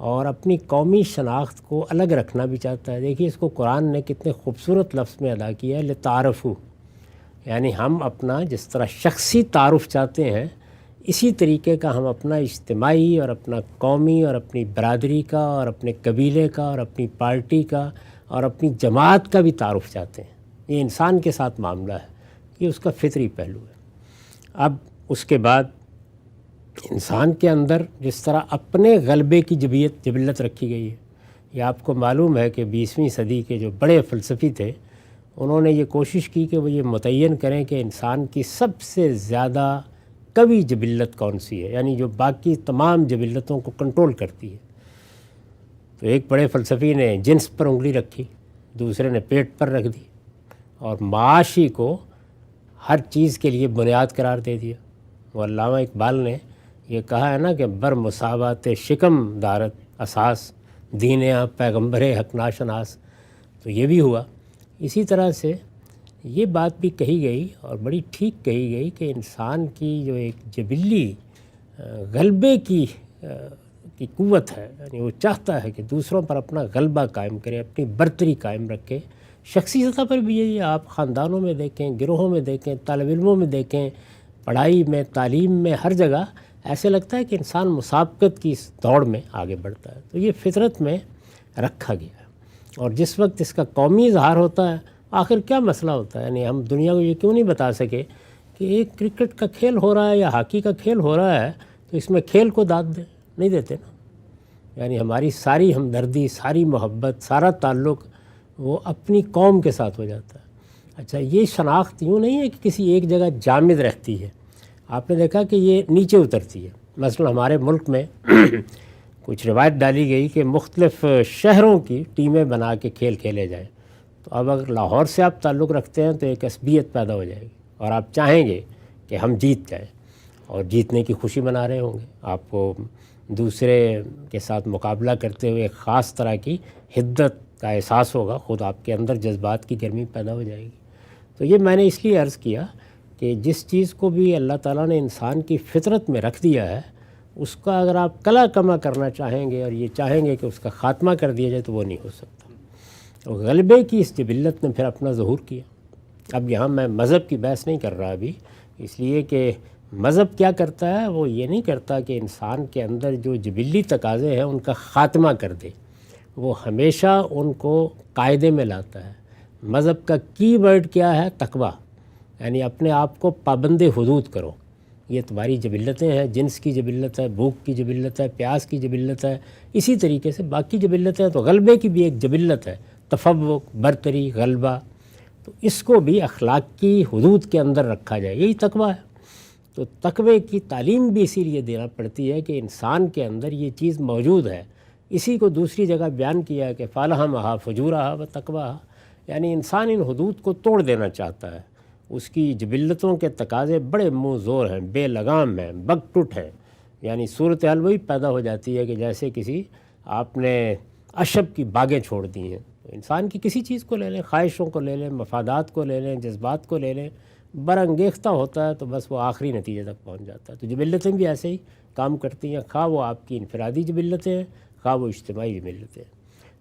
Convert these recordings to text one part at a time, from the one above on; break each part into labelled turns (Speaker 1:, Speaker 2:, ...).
Speaker 1: اور اپنی قومی شناخت کو الگ رکھنا بھی چاہتا ہے۔ دیکھیے اس کو قرآن نے کتنے خوبصورت لفظ میں ادا کیا ہے، لتعارفوا، یعنی ہم اپنا جس طرح شخصی تعارف چاہتے ہیں اسی طریقے کا ہم اپنا اجتماعی اور اپنا قومی اور اپنی برادری کا اور اپنے قبیلے کا اور اپنی پارٹی کا اور اپنی جماعت کا بھی تعارف چاہتے ہیں۔ یہ انسان کے ساتھ معاملہ ہے، یہ اس کا فطری پہلو ہے۔ اب اس کے بعد انسان کے اندر جس طرح اپنے غلبے کی جبلت رکھی گئی ہے، یہ آپ کو معلوم ہے کہ 20ویں صدی کے جو بڑے فلسفی تھے انہوں نے یہ کوشش کی کہ وہ یہ متعین کریں کہ انسان کی سب سے زیادہ قوی جبلت کون سی ہے، یعنی جو باقی تمام جبلتوں کو کنٹرول کرتی ہے۔ تو ایک بڑے فلسفی نے جنس پر انگلی رکھی، دوسرے نے پیٹ پر رکھ دی، اور معاشی کو ہر چیز کے لیے بنیاد قرار دے دیا۔ وہ علامہ اقبال نے یہ کہا ہے نا کہ بر مساوات شکم دارت اساس، دین پیغمبر حق ناشناس۔ تو یہ بھی ہوا۔ اسی طرح سے یہ بات بھی کہی گئی اور بڑی ٹھیک کہی گئی کہ انسان کی جو ایک جبلی غلبے کی قوت ہے، یعنی وہ چاہتا ہے کہ دوسروں پر اپنا غلبہ قائم کرے، اپنی برتری قائم رکھے۔ شخصی سطح پر بھی یہی ہے، آپ خاندانوں میں دیکھیں، گروہوں میں دیکھیں، طالب علموں میں دیکھیں، پڑھائی میں، تعلیم میں، ہر جگہ ایسے لگتا ہے کہ انسان مسابقت کی اس دوڑ میں آگے بڑھتا ہے۔ تو یہ فطرت میں رکھا گیا ہے، اور جس وقت اس کا قومی اظہار ہوتا ہے، آخر کیا مسئلہ ہوتا ہے؟ یعنی ہم دنیا کو یہ کیوں نہیں بتا سکے کہ ایک کرکٹ کا کھیل ہو رہا ہے یا ہاکی کا کھیل ہو رہا ہے تو اس میں کھیل کو داد دیں؟ نہیں دیتے نا۔ یعنی ہماری ساری ہمدردی، ساری محبت، سارا تعلق وہ اپنی قوم کے ساتھ ہو جاتا ہے۔ اچھا، یہ شناخت یوں نہیں ہے کہ کسی ایک جگہ جامد رہتی ہے، آپ نے دیکھا کہ یہ نیچے اترتی ہے۔ مثلا ہمارے ملک میں کچھ روایت ڈالی گئی کہ مختلف شہروں کی ٹیمیں بنا کے کھیل کھیلے جائیں، تو اب اگر لاہور سے آپ تعلق رکھتے ہیں تو ایک عصبیت پیدا ہو جائے گی، اور آپ چاہیں گے کہ ہم جیت جائیں، اور جیتنے کی خوشی منا رہے ہوں گے۔ آپ کو دوسرے کے ساتھ مقابلہ کرتے ہوئے ایک خاص طرح کی حدت کا احساس ہوگا، خود آپ کے اندر جذبات کی گرمی پیدا ہو جائے گی۔ تو یہ میں نے اس لیے عرض کیا کہ جس چیز کو بھی اللہ تعالیٰ نے انسان کی فطرت میں رکھ دیا ہے، اس کا اگر آپ کلا کما کرنا چاہیں گے اور یہ چاہیں گے کہ اس کا خاتمہ کر دیا جائے تو وہ نہیں ہو سکتا۔ تو غلبے کی اس جبلت نے پھر اپنا ظہور کیا۔ اب یہاں میں مذہب کی بحث نہیں کر رہا ابھی، اس لیے کہ مذہب کیا کرتا ہے، وہ یہ نہیں کرتا کہ انسان کے اندر جو جبلی تقاضے ہیں ان کا خاتمہ کر دے، وہ ہمیشہ ان کو قاعدے میں لاتا ہے۔ مذہب کا کی ورڈ کیا ہے؟ تقویٰ، یعنی اپنے آپ کو پابند حدود کرو۔ یہ تمہاری جبلتیں ہیں، جنس کی جبلت ہے، بھوک کی جبلت ہے، پیاس کی جبلت ہے، اسی طریقے سے باقی جبلتیں ہیں۔ تو غلبے کی بھی ایک جبلت ہے، تفوق، برتری، غلبہ، تو اس کو بھی اخلاق کی حدود کے اندر رکھا جائے، یہی تقویٰ ہے۔ تو تقوی کی تعلیم بھی اسی لیے دینا پڑتی ہے کہ انسان کے اندر یہ چیز موجود ہے۔ اسی کو دوسری جگہ بیان کیا ہے کہ فَالْهَمَهَا فُجُورَهَا وَتَقْوَاهَا، یعنی انسان ان حدود کو توڑ دینا چاہتا ہے۔ اس کی جبلتوں کے تقاضے بڑے منہ زور ہیں، بے لگام ہیں، بگ ٹوٹ ہیں، یعنی صورتحال وہی پیدا ہو جاتی ہے کہ جیسے کسی آپ نے اشب کی باغیں چھوڑ دی ہیں۔ انسان کی کسی چیز کو لے لیں، خواہشوں کو لے لیں، مفادات کو لے لیں، جذبات کو لے لیں، برانگیختہ ہوتا ہے تو بس وہ آخری نتیجے تک پہنچ جاتا ہے۔ تو جبلتیں بھی ایسے ہی کام کرتی ہیں، خواہ وہ آپ کی انفرادی جبلتیں ہیں، خواہ وہ اجتماعی جبلتیں ہیں۔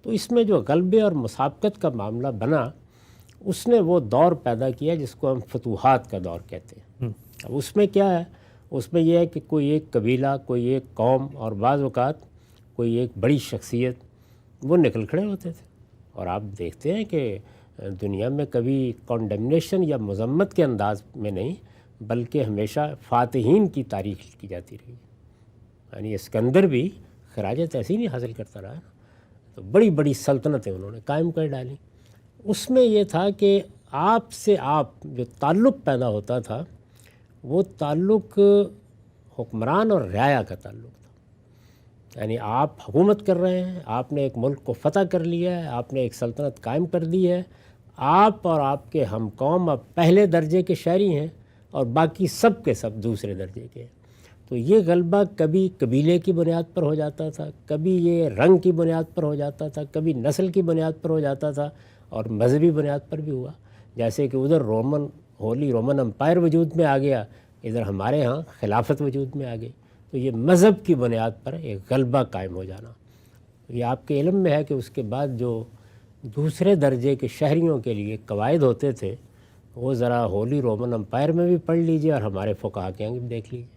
Speaker 1: تو اس میں جو غلبے اور مسابقت کا معاملہ بنا، اس نے وہ دور پیدا کیا جس کو ہم فتوحات کا دور کہتے ہیں۔ اب اس میں کیا ہے؟ اس میں یہ ہے کہ کوئی ایک قبیلہ، کوئی ایک قوم، اور بعض اوقات کوئی ایک بڑی شخصیت وہ نکل کھڑے ہوتے تھے، اور آپ دیکھتے ہیں کہ دنیا میں کبھی کانڈمنیشن یا مذمت کے انداز میں نہیں، بلکہ ہمیشہ فاتحین کی تاریخ کی جاتی رہی۔ یعنی اسکندر بھی خراج تحسین ہی حاصل کرتا رہا، تو بڑی بڑی سلطنتیں انہوں نے قائم کر ڈالی۔ اس میں یہ تھا کہ آپ سے آپ جو تعلق پیدا ہوتا تھا، وہ تعلق حکمران اور رعایا کا تعلق تھا۔ یعنی آپ حکومت کر رہے ہیں، آپ نے ایک ملک کو فتح کر لیا ہے، آپ نے ایک سلطنت قائم کر دی ہے، آپ اور آپ کے ہم قوم اب پہلے درجے کے شہری ہیں اور باقی سب کے سب دوسرے درجے کے ہیں۔ تو یہ غلبہ کبھی قبیلے کی بنیاد پر ہو جاتا تھا، کبھی یہ رنگ کی بنیاد پر ہو جاتا تھا، کبھی نسل کی بنیاد پر ہو جاتا تھا، اور مذہبی بنیاد پر بھی ہوا۔ جیسے کہ ادھر رومن امپائر وجود میں آ گیا، ادھر ہمارے ہاں خلافت وجود میں آ گئی۔ تو یہ مذہب کی بنیاد پر ایک غلبہ قائم ہو جانا، یہ آپ کے علم میں ہے کہ اس کے بعد جو دوسرے درجے کے شہریوں کے لیے قواعد ہوتے تھے وہ ذرا ہولی رومن امپائر میں بھی پڑھ لیجئے اور ہمارے فقہا کے بھی دیکھ لیجئے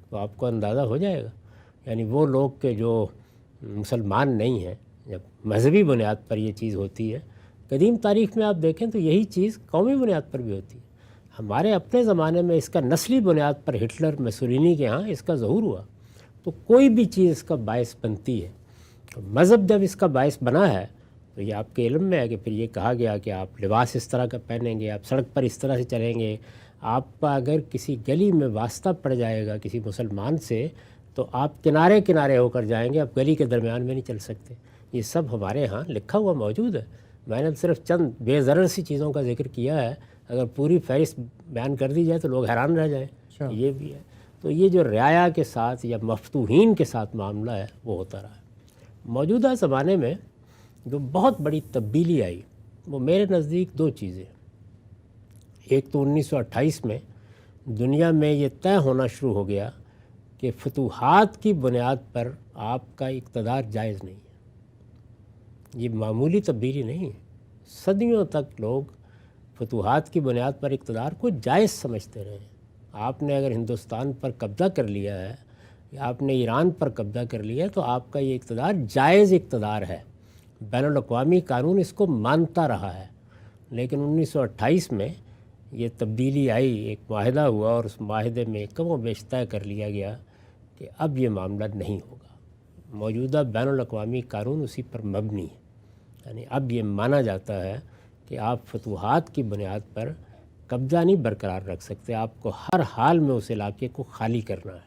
Speaker 1: تو آپ کو اندازہ ہو جائے گا. یعنی وہ لوگ کہ جو مسلمان نہیں ہیں، جب مذہبی بنیاد پر یہ چیز ہوتی ہے، قدیم تاریخ میں آپ دیکھیں تو یہی چیز قومی بنیاد پر بھی ہوتی ہے. ہمارے اپنے زمانے میں اس کا نسلی بنیاد پر ہٹلر مسولینی کے ہاں اس کا ظہور ہوا. تو کوئی بھی چیز اس کا باعث بنتی ہے. مذہب جب اس کا باعث بنا ہے تو یہ آپ کے علم میں ہے کہ پھر یہ کہا گیا کہ آپ لباس اس طرح کا پہنیں گے، آپ سڑک پر اس طرح سے چلیں گے. آپ کا اگر کسی گلی میں واسطہ پڑ جائے گا کسی مسلمان سے تو آپ کنارے کنارے ہو کر جائیں گے، آپ گلی کے درمیان میں نہیں چل سکتے. یہ سب ہمارے ہاں لکھا ہوا موجود ہے. میں نے صرف چند بے ضرر سی چیزوں کا ذکر کیا ہے، اگر پوری فہرست بیان کر دی جائے تو لوگ حیران رہ جائیں. یہ بھی ہے. تو یہ جو رعایا کے ساتھ یا مفتوحین کے ساتھ معاملہ ہے وہ ہوتا رہا ہے. موجودہ زمانے میں جو بہت بڑی تبدیلی آئی وہ میرے نزدیک دو چیزیں. ایک تو 1928 میں دنیا میں یہ طے ہونا شروع ہو گیا کہ فتوحات کی بنیاد پر آپ کا اقتدار جائز نہیں ہے. یہ معمولی تبدیلی نہیں ہے. صدیوں تک لوگ فتوحات کی بنیاد پر اقتدار کو جائز سمجھتے رہے. آپ نے اگر ہندوستان پر قبضہ کر لیا ہے یا آپ نے ایران پر قبضہ کر لیا ہے تو آپ کا یہ اقتدار جائز اقتدار ہے. بین الاقوامی قانون اس کو مانتا رہا ہے. لیکن 1928 میں یہ تبدیلی آئی، ایک معاہدہ ہوا اور اس معاہدے میں کم و بیش طے کر لیا گیا کہ اب یہ معاملہ نہیں ہوگا. موجودہ بین الاقوامی قانون اسی پر مبنی ہے. یعنی اب یہ مانا جاتا ہے کہ آپ فتوحات کی بنیاد پر قبضہ نہیں برقرار رکھ سکتے، آپ کو ہر حال میں اس علاقے کو خالی کرنا ہے.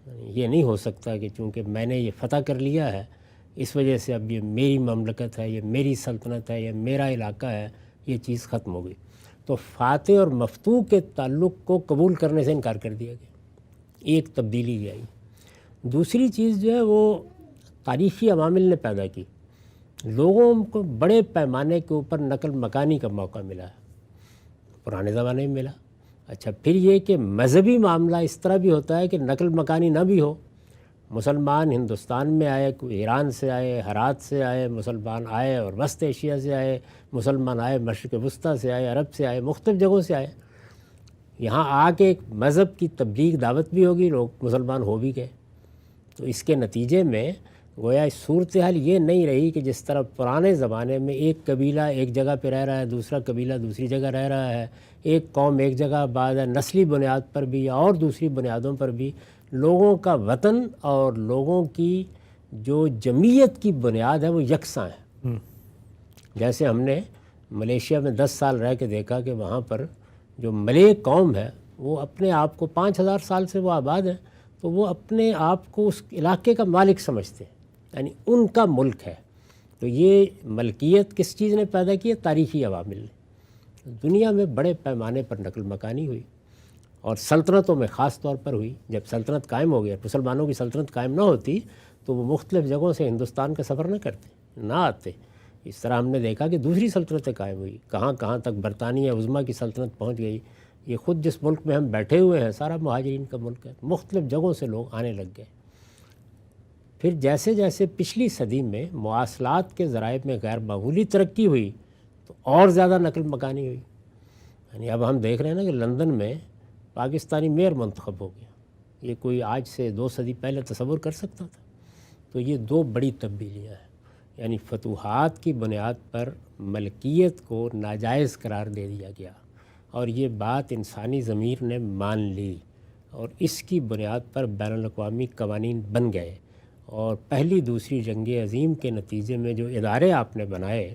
Speaker 1: یعنی یہ نہیں ہو سکتا کہ چونکہ میں نے یہ فتح کر لیا ہے اس وجہ سے اب یہ میری مملکت ہے، یہ میری سلطنت ہے، یہ میرا علاقہ ہے، یہ چیز ختم ہو گئی. تو فاتح اور مفتوح کے تعلق کو قبول کرنے سے انکار کر دیا گیا. ایک تبدیلی یہ آئی. دوسری چیز جو ہے وہ تاریخی عوامل نے پیدا کی. لوگوں کو بڑے پیمانے کے اوپر نقل مکانی کا موقع ملا ہے، پرانے زمانے میں ملا. اچھا پھر یہ کہ مذہبی معاملہ اس طرح بھی ہوتا ہے کہ نقل مکانی نہ بھی ہو. مسلمان ہندوستان میں آئے، کوئی ایران سے آئے، ہرات سے آئے، مسلمان آئے اور وسط ایشیا سے آئے، مسلمان آئے مشرق وسطیٰ سے آئے، عرب سے آئے، مختلف جگہوں سے آئے. یہاں آ کے ایک مذہب کی تبلیغ دعوت بھی ہوگی، لوگ مسلمان ہو بھی گئے. تو اس کے نتیجے میں گویا صورتحال یہ نہیں رہی کہ جس طرح پرانے زمانے میں ایک قبیلہ ایک جگہ پہ رہ رہا ہے، دوسرا قبیلہ دوسری جگہ رہ رہا ہے، ایک قوم ایک جگہ آباد ہے. نسلی بنیاد پر بھی اور دوسری بنیادوں پر بھی لوگوں کا وطن اور لوگوں کی جو جمعیت کی بنیاد ہے وہ یکساں ہے. جیسے ہم نے ملیشیا میں 10 سال رہ کے دیکھا کہ وہاں پر جو ملے قوم ہے وہ اپنے آپ کو 5000 سال سے وہ آباد ہے، تو وہ اپنے آپ کو اس علاقے کا مالک سمجھتے ہیں، یعنی ان کا ملک ہے. تو یہ ملکیت کس چیز نے پیدا کی ہے؟ تاریخی عوامل نے. دنیا میں بڑے پیمانے پر نقل مکانی ہوئی اور سلطنتوں میں خاص طور پر ہوئی. جب سلطنت قائم ہو گیا، مسلمانوں کی سلطنت قائم نہ ہوتی تو وہ مختلف جگہوں سے ہندوستان کا سفر نہ کرتے، نہ آتے. اس طرح ہم نے دیکھا کہ دوسری سلطنتیں قائم ہوئی، کہاں کہاں تک برطانیہ عظمیٰ کی سلطنت پہنچ گئی. یہ خود جس ملک میں ہم بیٹھے ہوئے ہیں سارا مہاجرین کا ملک ہے، مختلف جگہوں سے لوگ آنے لگ گئے. پھر جیسے جیسے پچھلی صدی میں مواصلات کے ذرائع میں غیر معمولی ترقی ہوئی تو اور زیادہ نقل مکانی ہوئی. یعنی اب ہم دیکھ رہے ہیں نا کہ لندن میں پاکستانی میئر منتخب ہو گیا. یہ کوئی آج سے 2 صدی پہلے تصور کر سکتا تھا؟ تو یہ 2 بڑی تبدیلیاں ہیں. یعنی فتوحات کی بنیاد پر ملکیت کو ناجائز قرار دے دیا گیا اور یہ بات انسانی ضمیر نے مان لی اور اس کی بنیاد پر بین الاقوامی قوانین بن گئے. اور پہلی دوسری جنگ عظیم کے نتیجے میں جو ادارے آپ نے بنائے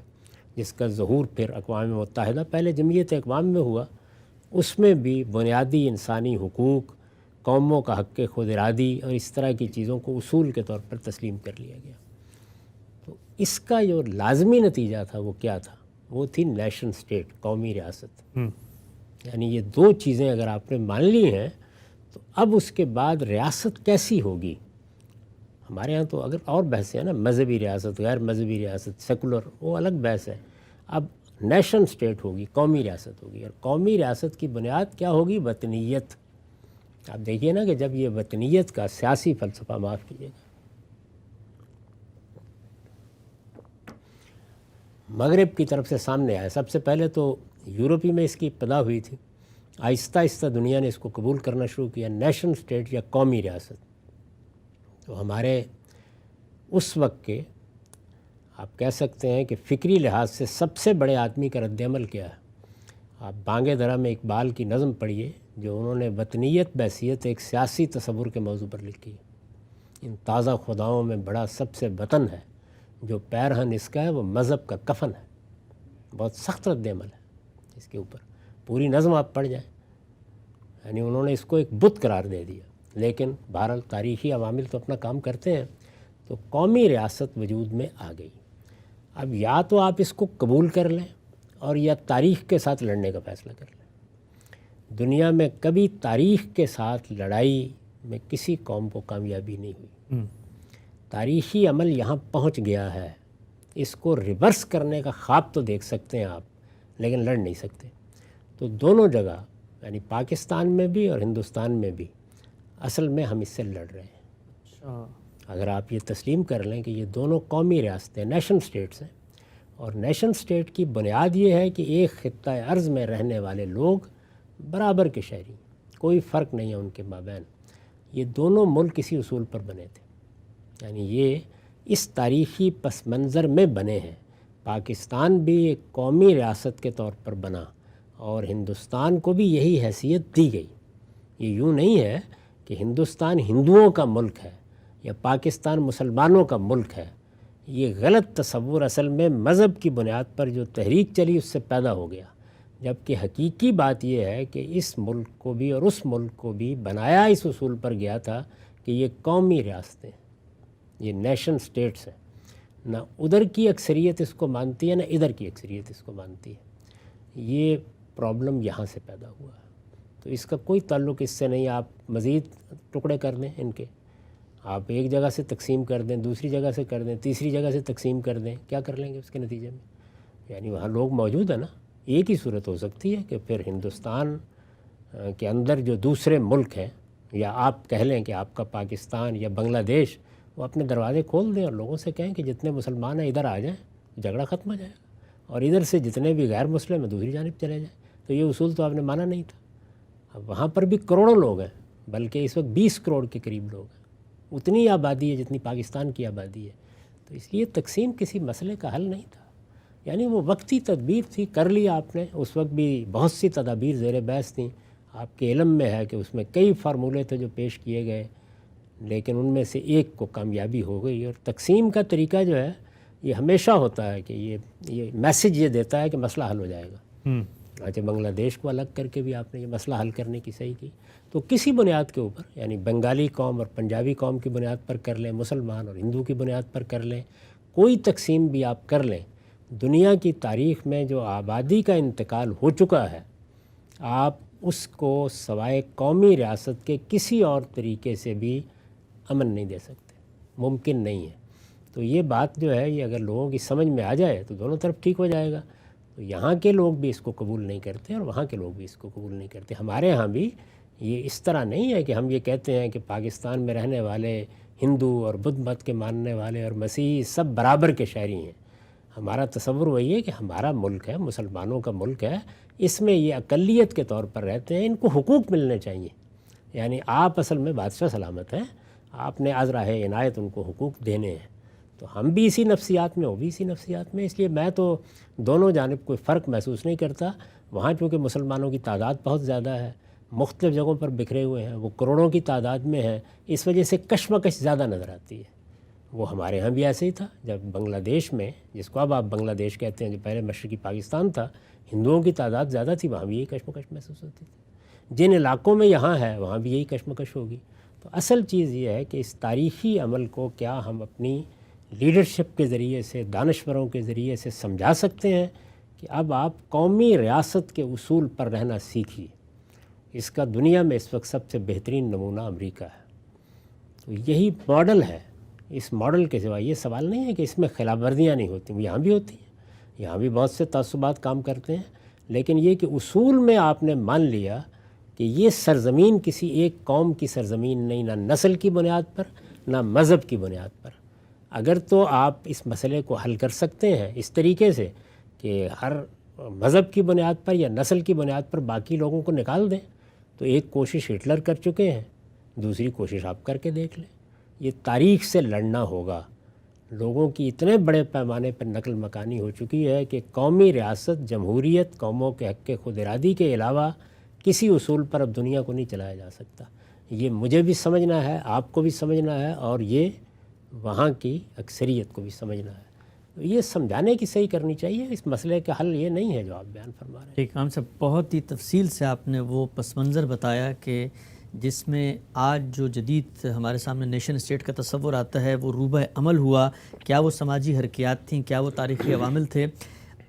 Speaker 1: جس کا ظہور پھر اقوام متحدہ پہلے جمعیت اقوام میں ہوا، اس میں بھی بنیادی انسانی حقوق، قوموں کا حق خود ارادی اور اس طرح کی چیزوں کو اصول کے طور پر تسلیم کر لیا گیا. تو اس کا جو لازمی نتیجہ تھا وہ کیا تھا؟ وہ تھی نیشن سٹیٹ، قومی ریاست. یعنی یہ 2 چیزیں اگر آپ نے مان لی ہیں تو اب اس کے بعد ریاست کیسی ہوگی؟ ہمارے ہاں تو اگر اور بحثیں ہیں نا، مذہبی ریاست، غیر مذہبی ریاست، سیکولر، وہ الگ بحث ہے. اب نیشن سٹیٹ ہوگی، قومی ریاست ہوگی، اور قومی ریاست کی بنیاد کیا ہوگی؟ وطنیت. آپ دیکھیے نا کہ جب یہ وطنیت کا سیاسی فلسفہ، معاف کیجیے گا، مغرب کی طرف سے سامنے آیا. سب سے پہلے تو یورپی میں اس کی ابتدا ہوئی تھی. آہستہ آہستہ دنیا نے اس کو قبول کرنا شروع کیا، نیشن اسٹیٹ یا قومی ریاست. تو ہمارے اس وقت کے آپ کہہ سکتے ہیں کہ فکری لحاظ سے سب سے بڑے آدمی کا رد عمل کیا ہے. آپ بانگے درا میں اقبال کی نظم پڑھیے جو انہوں نے وطنیت بحیثیت ایک سیاسی تصور کے موضوع پر لکھی. ان تازہ خداؤں میں بڑا سب سے وطن ہے، جو پیرہن اس کا ہے وہ مذہب کا کفن ہے. بہت سخت رد عمل ہے اس کے اوپر. پوری نظم آپ پڑھ جائیں، یعنی انہوں نے اس کو ایک بت قرار دے دیا. لیکن بہرحال تاریخی عوامل تو اپنا کام کرتے ہیں، تو قومی ریاست وجود میں آ گئی. اب یا تو آپ اس کو قبول کر لیں اور یا تاریخ کے ساتھ لڑنے کا فیصلہ کر لیں. دنیا میں کبھی تاریخ کے ساتھ لڑائی میں کسی قوم کو کامیابی نہیں ہوئی. تاریخی عمل یہاں پہنچ گیا ہے، اس کو ریورس کرنے کا خواب تو دیکھ سکتے ہیں آپ، لیکن لڑ نہیں سکتے. تو دونوں جگہ یعنی پاکستان میں بھی اور ہندوستان میں بھی اصل میں ہم اس سے لڑ رہے ہیں. اگر آپ یہ تسلیم کر لیں کہ یہ دونوں قومی ریاستیں نیشن سٹیٹس ہیں، اور نیشن سٹیٹ کی بنیاد یہ ہے کہ ایک خطہ ارض میں رہنے والے لوگ برابر کے شہری، کوئی فرق نہیں ہے ان کے مابین. یہ دونوں ملک اسی اصول پر بنے تھے، یعنی یہ اس تاریخی پس منظر میں بنے ہیں. پاکستان بھی ایک قومی ریاست کے طور پر بنا اور ہندوستان کو بھی یہی حیثیت دی گئی. یہ یوں نہیں ہے کہ ہندوستان ہندوؤں کا ملک ہے یا پاکستان مسلمانوں کا ملک ہے. یہ غلط تصور اصل میں مذہب کی بنیاد پر جو تحریک چلی اس سے پیدا ہو گیا، جبکہ حقیقی بات یہ ہے کہ اس ملک کو بھی اور اس ملک کو بھی بنایا اس اصول پر گیا تھا کہ یہ قومی ریاستیں، یہ نیشن سٹیٹس ہیں. نہ ادھر کی اکثریت اس کو مانتی ہے نہ ادھر کی اکثریت اس کو مانتی ہے. یہ پرابلم یہاں سے پیدا ہوا ہے. تو اس کا کوئی تعلق اس سے نہیں. آپ مزید ٹکڑے کر دیں ان کے، آپ ایک جگہ سے تقسیم کر دیں، دوسری جگہ سے کر دیں، تیسری جگہ سے تقسیم کر دیں، کیا کر لیں گے اس کے نتیجے میں؟ یعنی وہاں لوگ موجود ہیں نا. ایک ہی صورت ہو سکتی ہے کہ پھر ہندوستان کے اندر جو دوسرے ملک ہیں، یا آپ کہہ لیں کہ آپ کا پاکستان یا بنگلہ دیش، وہ اپنے دروازے کھول دیں اور لوگوں سے کہیں کہ جتنے مسلمان ہیں ادھر آ جائیں، جھگڑا ختم ہو جائے گا، اور ادھر سے جتنے بھی غیر مسلم ہیں دوسری جانب چلے جائیں. تو یہ اصول تو آپ نے مانا نہیں تھا. اب وہاں پر بھی کروڑوں لوگ ہیں، بلکہ اس وقت 20 کروڑ کے قریب لوگ ہیں. اتنی آبادی ہے جتنی پاکستان کی آبادی ہے. تو اس لیے تقسیم کسی مسئلے کا حل نہیں تھا، یعنی وہ وقتی تدبیر تھی، کر لیا آپ نے. اس وقت بھی بہت سی تدابیر زیر بحث تھیں. آپ کے علم میں ہے کہ اس میں کئی فارمولے تھے جو پیش کیے گئے، لیکن ان میں سے ایک کو کامیابی ہو گئی. اور تقسیم کا طریقہ جو ہے یہ ہمیشہ ہوتا ہے کہ یہ میسج یہ دیتا ہے کہ مسئلہ حل ہو جائے گا. اچھا، بنگلہ دیش کو الگ کر کے بھی آپ نے یہ مسئلہ حل کرنے کی صحیح کی. تو کسی بنیاد کے اوپر، یعنی بنگالی قوم اور پنجابی قوم کی بنیاد پر کر لیں، مسلمان اور ہندو کی بنیاد پر کر لیں، کوئی تقسیم بھی آپ کر لیں، دنیا کی تاریخ میں جو آبادی کا انتقال ہو چکا ہے، آپ اس کو سوائے قومی ریاست کے کسی اور طریقے سے بھی امن نہیں دے سکتے، ممکن نہیں ہے. تو یہ بات جو ہے یہ اگر لوگوں کی سمجھ میں آ جائے تو دونوں طرف ٹھیک ہو جائے گا. تو یہاں کے لوگ بھی اس کو قبول نہیں کرتے اور وہاں کے لوگ بھی اس کو قبول نہیں کرتے. ہمارے ہاں بھی یہ اس طرح نہیں ہے کہ ہم یہ کہتے ہیں کہ پاکستان میں رہنے والے ہندو اور بدھ مت کے ماننے والے اور مسیحی سب برابر کے شہری ہیں. ہمارا تصور وہی ہے کہ ہمارا ملک ہے، مسلمانوں کا ملک ہے، اس میں یہ اقلیت کے طور پر رہتے ہیں، ان کو حقوق ملنے چاہیے. یعنی آپ اصل میں بادشاہ سلامت ہیں، آپ نے از راہ عنایت ان کو حقوق دینے ہیں. تو ہم بھی اسی نفسیات میں، وہ بھی اسی نفسیات میں. اس لیے میں تو دونوں جانب کوئی فرق محسوس نہیں کرتا. وہاں چونکہ مسلمانوں کی تعداد بہت زیادہ ہے، مختلف جگہوں پر بکھرے ہوئے ہیں، وہ کروڑوں کی تعداد میں ہیں، اس وجہ سے کشمکش زیادہ نظر آتی ہے. وہ ہمارے ہاں بھی ایسے ہی تھا. جب بنگلہ دیش میں، جس کو اب آپ بنگلہ دیش کہتے ہیں، جو پہلے مشرقی پاکستان تھا، ہندوؤں کی تعداد زیادہ تھی، وہاں بھی یہی کشمکش محسوس ہوتی تھی. جن علاقوں میں یہاں ہے وہاں بھی یہی کشمکش ہوگی. تو اصل چیز یہ ہے کہ اس تاریخی عمل کو کیا ہم اپنی لیڈرشپ کے ذریعے سے، دانشوروں کے ذریعے سے سمجھا سکتے ہیں کہ اب آپ قومی ریاست کے اصول پر رہنا سیکھیے. اس کا دنیا میں اس وقت سب سے بہترین نمونہ امریکہ ہے. تو یہی ماڈل ہے. اس ماڈل کے سوا یہ سوال نہیں ہے کہ اس میں خلاف ورزیاں نہیں ہوتی، یہاں بھی ہوتی ہیں، یہاں بھی بہت سے تعصبات کام کرتے ہیں، لیکن یہ کہ اصول میں آپ نے مان لیا کہ یہ سرزمین کسی ایک قوم کی سرزمین نہیں، نہ نسل کی بنیاد پر نہ مذہب کی بنیاد پر. اگر تو آپ اس مسئلے کو حل کر سکتے ہیں اس طریقے سے کہ ہر مذہب کی بنیاد پر یا نسل کی بنیاد پر باقی لوگوں کو نکال دیں، تو ایک کوشش ہٹلر کر چکے ہیں، دوسری کوشش آپ کر کے دیکھ لیں۔ یہ تاریخ سے لڑنا ہوگا۔ لوگوں کی اتنے بڑے پیمانے پر نقل مکانی ہو چکی ہے کہ قومی ریاست، جمہوریت، قوموں کے حق خود ارادی کے علاوہ کسی اصول پر اب دنیا کو نہیں چلایا جا سکتا۔ یہ مجھے بھی سمجھنا ہے، آپ کو بھی سمجھنا ہے، اور یہ وہاں کی اکثریت کو بھی سمجھنا ہے۔ تو یہ سمجھانے کی صحیح کرنی چاہیے، اس مسئلے کا حل یہ نہیں ہے جو آپ بیان فرما رہے ہیں۔
Speaker 2: ٹھیک، عام صاحب بہت ہی تفصیل سے آپ نے وہ پس منظر بتایا کہ جس میں آج جو جدید ہمارے سامنے نیشن اسٹیٹ کا تصور آتا ہے وہ روبہ عمل ہوا، کیا وہ سماجی حرکیات تھیں، کیا وہ تاریخی عوامل تھے۔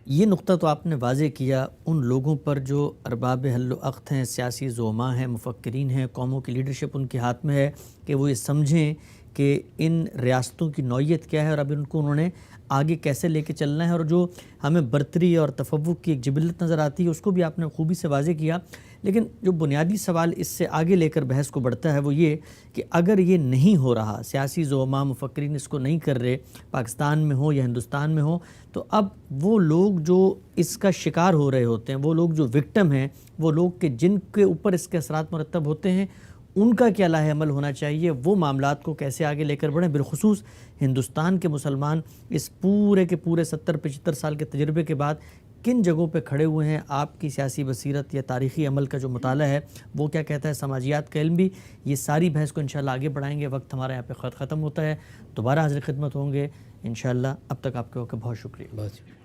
Speaker 2: یہ نقطہ تو آپ نے واضح کیا ان لوگوں پر جو ارباب حل و عقد ہیں، سیاسی زعماء ہیں، مفکرین ہیں، قوموں کی لیڈرشپ ان کے ہاتھ میں ہے کہ وہ یہ سمجھیں کہ ان ریاستوں کی نوعیت کیا ہے اور اب ان کو انہوں نے آگے کیسے لے کے چلنا ہے، اور جو ہمیں برتری اور تفوق کی ایک جبلت نظر آتی ہے اس کو بھی آپ نے خوبی سے واضح کیا۔ لیکن جو بنیادی سوال اس سے آگے لے کر بحث کو بڑھتا ہے وہ یہ کہ اگر یہ نہیں ہو رہا، سیاسی زعماء مفکرین اس کو نہیں کر رہے، پاکستان میں ہو یا ہندوستان میں ہو، تو اب وہ لوگ جو اس کا شکار ہو رہے ہوتے ہیں، وہ لوگ جو وکٹم ہیں، وہ لوگ کہ جن کے اوپر اس کے اثرات مرتب ہوتے ہیں، ان کا کیا لاہ عمل ہونا چاہیے، وہ معاملات کو کیسے آگے لے کر بڑھیں۔ بالخصوص ہندوستان کے مسلمان اس پورے کے پورے 70-75 سال کے تجربے کے بعد کن جگہوں پہ کھڑے ہوئے ہیں، آپ کی سیاسی بصیرت یا تاریخی عمل کا جو مطالعہ ہے وہ کیا کہتا ہے، سماجیات کا علم بھی، یہ ساری بحث کو انشاءاللہ آگے بڑھائیں گے۔ وقت ہمارا یہاں پہ ختم ہوتا ہے، دوبارہ حاضر خدمت ہوں گے انشاءاللہ۔ اب تک آپ کے وقت بہت شکریہ۔
Speaker 1: بہت شکریہ۔